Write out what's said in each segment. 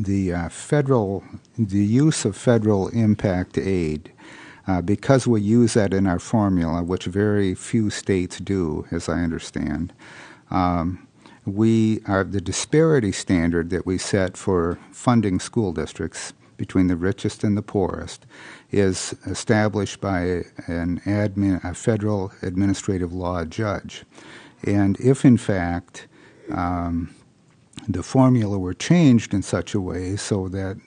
the use of federal impact aid, because we use that in our formula, which very few states do, as I understand. The disparity standard that we set for funding school districts between the richest and the poorest is established by a federal administrative law judge. And if, in fact, the formula were changed in such a way so that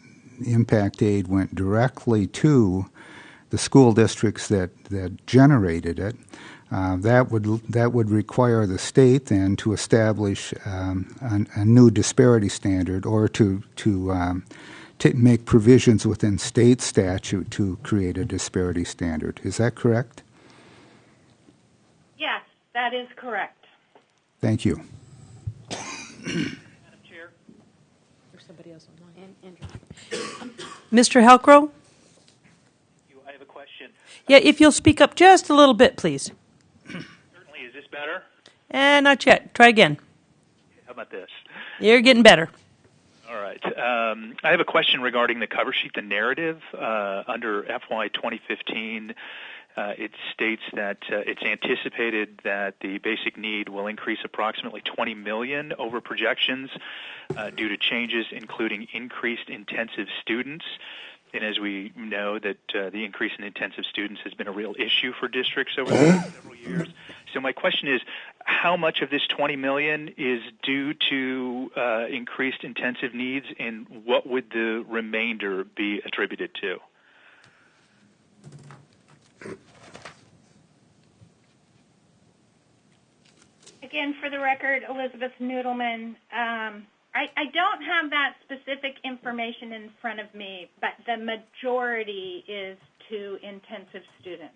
impact aid went directly to the school districts that generated it, that would require the state then to establish a new disparity standard, or to make provisions within state statute to create a disparity standard. Is that correct? Yes, that is correct. Thank you. Madam Chair. There's somebody else online. Mr. Helcrow? I have a question. Yeah, if you'll speak up just a little bit, please. Certainly. Is this better? Not yet. Try again. How about this? You're getting better. All right. I have a question regarding the cover sheet, the narrative. Under FY 2015, it states that it's anticipated that the basic need will increase approximately $20 million over projections due to changes including increased intensive students. And as we know, that the increase in intensive students has been a real issue for districts over the last several years. So my question is, how much of this $20 million is due to increased intensive needs, and what would the remainder be attributed to? Again, for the record, Elizabeth Noodleman. I don't have that specific information in front of me, but the majority is to intensive students.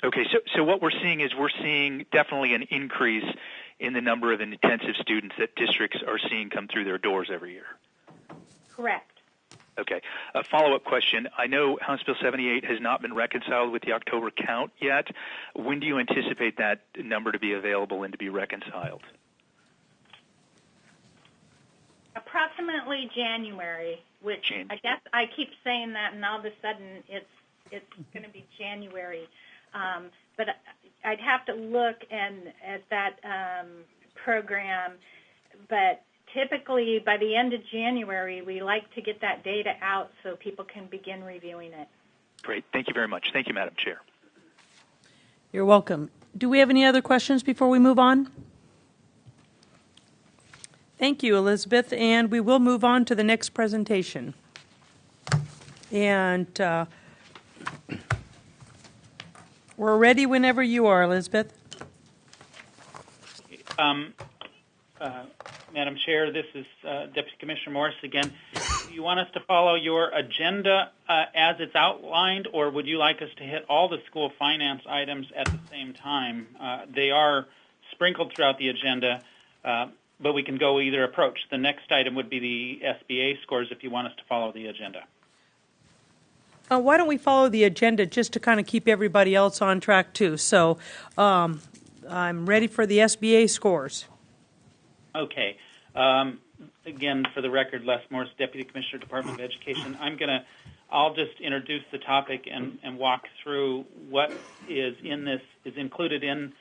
Okay, so what we're seeing definitely an increase in the number of intensive students that districts are seeing come through their doors every year. Correct. Okay. A follow-up question. I know House Bill 78 has not been reconciled with the October count yet. When do you anticipate that number to be available and to be reconciled? Approximately January, which I guess I keep saying that, and all of a sudden it's going to be January. But I'd have to look at that program. But typically by the end of January, we like to get that data out so people can begin reviewing it. Great. Thank you very much. Thank you, Madam Chair. You're welcome. Do we have any other questions before we move on? Thank you, Elizabeth, and we will move on to the next presentation. And we're ready whenever you are, Elizabeth. Madam Chair, this is Deputy Commissioner Morris again. Do you want us to follow your agenda as it's outlined, or would you like us to hit all the school finance items at the same time? They are sprinkled throughout the agenda, but we can go either approach. The next item would be the SBA scores if you want us to follow the agenda. Why don't we follow the agenda just to kind of keep everybody else on track too? So I'm ready for the SBA scores. Okay. Again, for the record, Les Morris, Deputy Commissioner, Department of Education. I'll just introduce the topic and walk through what is included in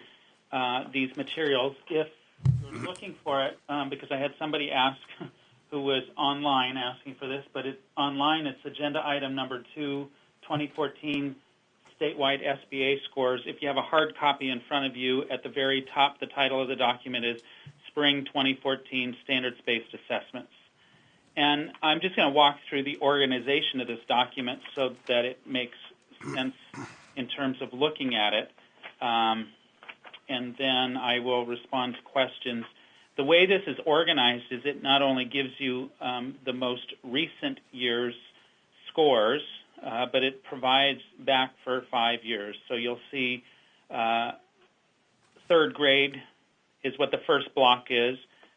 these materials. If you're looking for it, because I had somebody ask who was online asking for this, but online it's agenda item number 2, 2014 statewide SBA scores. If you have a hard copy in front of you, at the very top, the title of the document is Spring 2014 Standards-Based Assessments. And I'm just going to walk through the organization of this document so that it makes sense in terms of looking at it. And then I will respond to questions. The way this is organized is it not only gives you the most recent year's scores, but it provides back for 5 years. So you'll see third grade is what the first block is.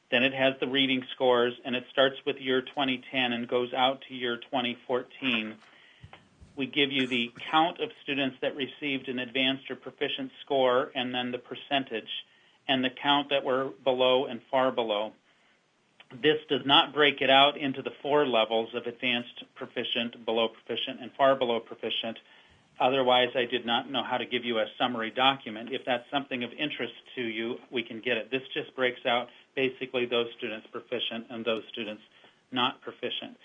Then it has the reading scores, and it starts with year 2010 and goes out to year 2014. We give you the count of students that received an advanced or proficient score, and then the percentage, and the count that were below and far below. This does not break it out into the 4 levels of advanced proficient, below proficient, and far below proficient. Otherwise, I did not know how to give you a summary document. If that's something of interest to you, we can get it. This just breaks out basically those students proficient and those students not proficient.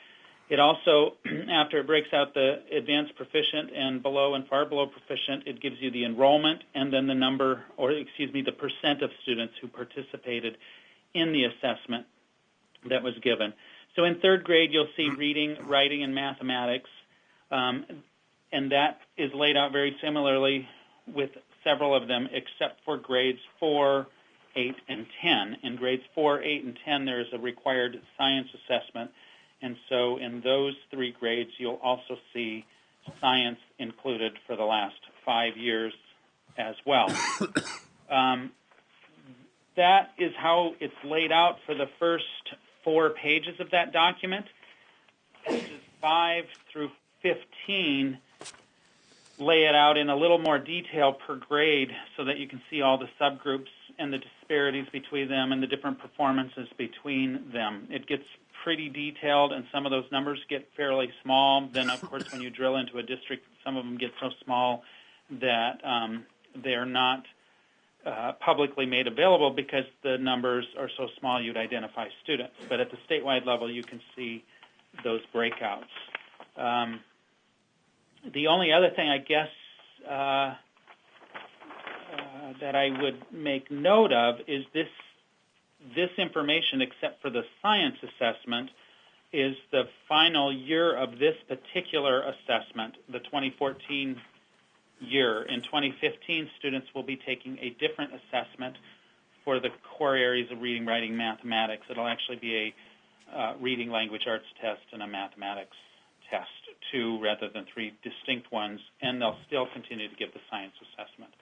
It also, after it breaks out the advanced proficient and below and far below proficient, it gives you the enrollment and then the number, or excuse me, the percent of students who participated in the assessment that was given. So in 3rd grade, you'll see reading, writing, and mathematics, and that is laid out very similarly with several of them except for grades 4, 8, and 10. In grades 4, 8, and 10, there is a required science assessment, and so in those 3 grades, you'll also see science included for the last 5 years as well. That is how it's laid out for the first 4 pages of that document. Pages 5 through 15 lay it out in a little more detail per grade so that you can see all the subgroups and the disparities between them and the different performances between them. It gets pretty detailed, and some of those numbers get fairly small. Then, of course, when you drill into a district, some of them get so small that they're not publicly made available because the numbers are so small you'd identify students. But at the statewide level, you can see those breakouts. The only other thing, I guess, that I would make note of is this information, except for the science assessment, is the final year of this particular assessment, the 2014 year. In 2015, students will be taking a different assessment for the core areas of reading, writing, mathematics. It'll actually be a reading, language, arts test and a mathematics test, 2 rather than 3 distinct ones, and they'll still continue to give the science assessment.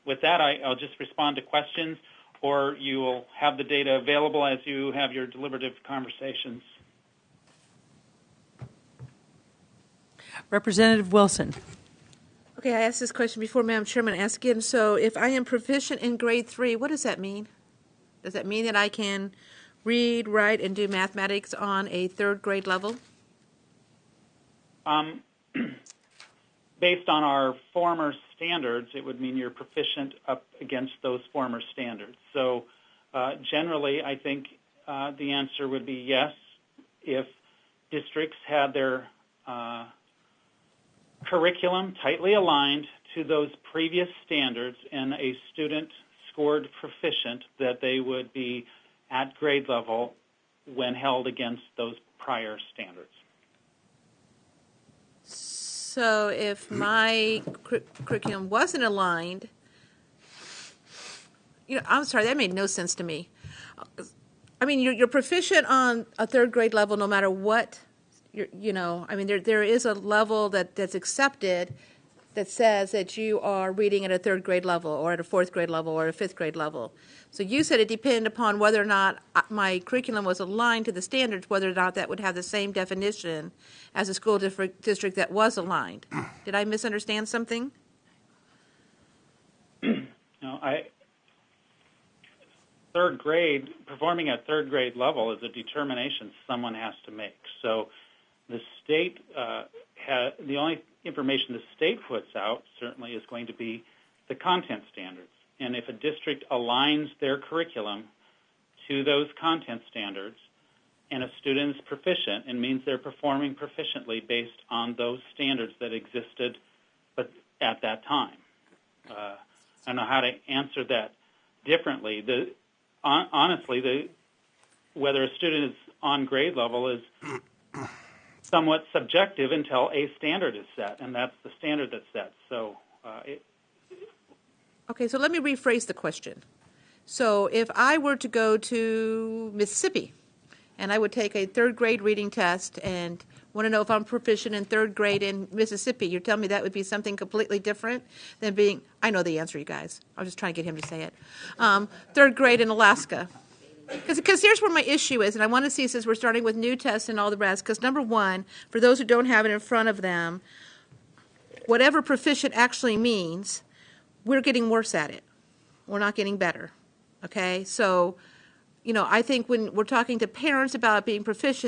With that, I'll just respond to questions, or you will have the data available as you have your deliberative conversations. Representative Wilson. Okay, I asked this question before, Madam Chairman. Ask again. So if I am proficient in grade 3, what does that mean? Does that mean that I can read, write, and do mathematics on a 3rd grade level? Based on our former standards, it would mean you're proficient up against those former standards. So generally, I think the answer would be yes. If districts had their curriculum tightly aligned to those previous standards and a student scored proficient, that they would be at grade level when held against those prior standards. So if my curriculum wasn't aligned, I'm sorry, that made no sense to me. I mean, you're proficient on a 3rd grade level no matter what. There is a level that's accepted that says that you are reading at a 3rd grade level or at a 4th grade level or a 5th grade level. So you said it depended upon whether or not my curriculum was aligned to the standards, whether or not that would have the same definition as a school district that was aligned. Did I misunderstand something? No, 3rd grade, performing at 3rd grade level is a determination someone has to make. So the state, the only information the state puts out certainly is going to be the content standards. And if a district aligns their curriculum to those content standards and a student is proficient, it means they're performing proficiently based on those standards that existed but at that time. I don't know how to answer that differently. Honestly, whether a student is on grade level is somewhat subjective until a standard is set, and that's the standard that's set. So Okay, so let me rephrase the question. So if I were to go to Mississippi and I would take a 3rd grade reading test and want to know if I'm proficient in 3rd grade in Mississippi, you're telling me that would be something completely different than being, I know the answer, you guys. I was just trying to get him to say it. 3rd grade in Alaska. Because here's where my issue is, and I want to see, since we're starting with new tests and all the rest, because number one, for those who don't have it in front of them, whatever proficient actually means, we're getting worse at it. We're not getting better. Okay? So, I think when we're talking to parents about being proficient,